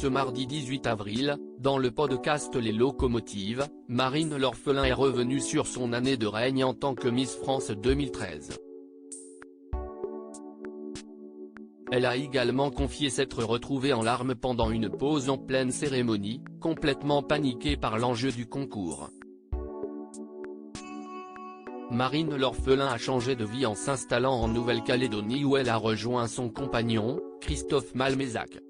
Ce mardi 18 avril, dans le podcast Les Locomotives, Marine L'Orphelin est revenue sur son année de règne en tant que Miss France 2013. Elle a également confié s'être retrouvée en larmes pendant une pause en pleine cérémonie, complètement paniquée par l'enjeu du concours. Marine L'Orphelin a changé de vie en s'installant en Nouvelle-Calédonie où elle a rejoint son compagnon, Christophe Malmezac.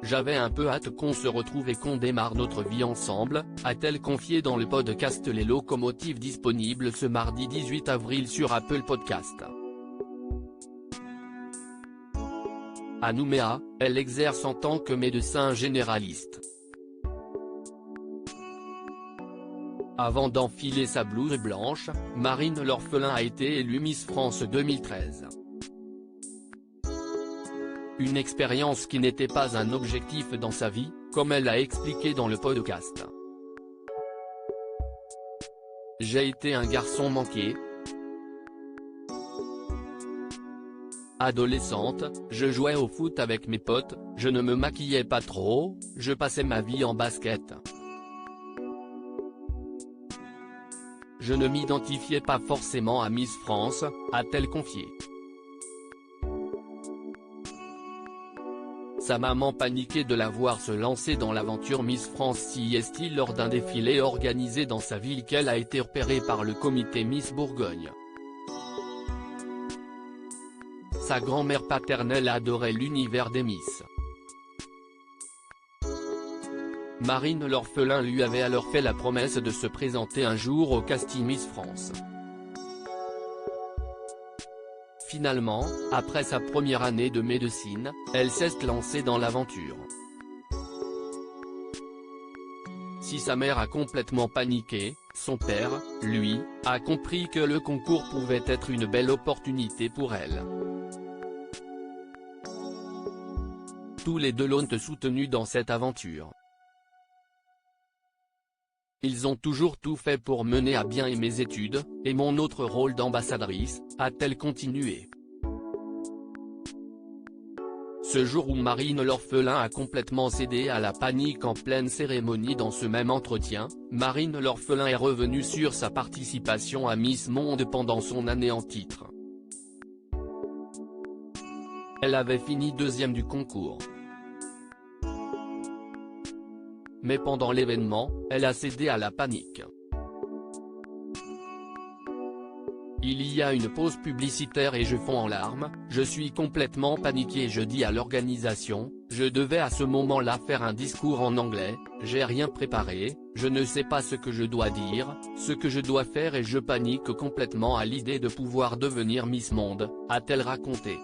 J'avais un peu hâte qu'on se retrouve et qu'on démarre notre vie ensemble, a-t-elle confié dans le podcast Les Locomotives disponible ce mardi 18 avril sur Apple Podcast. À Nouméa, elle exerce en tant que médecin généraliste. Avant d'enfiler sa blouse blanche, Marine L'Orphelin a été élue Miss France 2013. Une expérience qui n'était pas un objectif dans sa vie, comme elle l'a expliqué dans le podcast. J'ai été un garçon manqué. Adolescente, je jouais au foot avec mes potes, je ne me maquillais pas trop, je passais ma vie en basket. Je ne m'identifiais pas forcément à Miss France, a-t-elle confié. Sa maman paniquait de la voir se lancer dans l'aventure Miss France CIST lors d'un défilé organisé dans sa ville qu'elle a été repérée par le comité Miss Bourgogne. Sa grand-mère paternelle adorait l'univers des Miss. Marine L'Orphelin lui avait alors fait la promesse de se présenter un jour au casting Miss France. Finalement, après sa première année de médecine, elle s'est lancée dans l'aventure. Si sa mère a complètement paniqué, son père, lui, a compris que le concours pouvait être une belle opportunité pour elle. Tous les deux l'ont soutenu dans cette aventure. Ils ont toujours tout fait pour mener à bien mes études, et mon autre rôle d'ambassadrice, a-t-elle continué. Ce jour où Marine L'Orphelin a complètement cédé à la panique en pleine cérémonie dans ce même entretien, Marine L'Orphelin est revenue sur sa participation à Miss Monde pendant son année en titre. Elle avait fini deuxième du concours. Mais pendant l'événement, elle a cédé à la panique. Il y a une pause publicitaire et je fonds en larmes, je suis complètement paniquée. Je dis à l'organisation, je devais à ce moment-là faire un discours en anglais, j'ai rien préparé, je ne sais pas ce que je dois dire, ce que je dois faire et je panique complètement à l'idée de pouvoir devenir Miss Monde, a-t-elle raconté.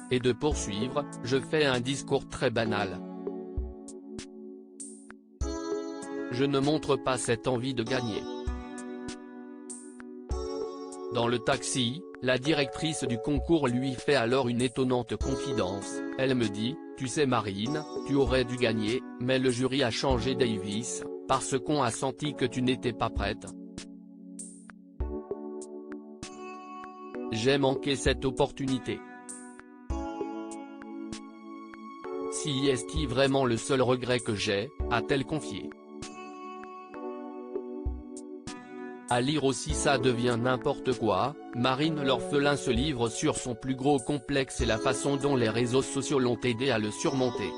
Et de poursuivre, je fais un discours très banal. Je ne montre pas cette envie de gagner. Dans le taxi, la directrice du concours lui fait alors une étonnante confidence, elle me dit, tu sais Marine, tu aurais dû gagner, mais le jury a changé Davis, parce qu'on a senti que tu n'étais pas prête. J'ai manqué cette opportunité. Si est-il vraiment le seul regret que j'ai, a-t-elle confié. À lire aussi Ça devient n'importe quoi, Marine L'Orphelin se livre sur son plus gros complexe et la façon dont les réseaux sociaux l'ont aidé à le surmonter.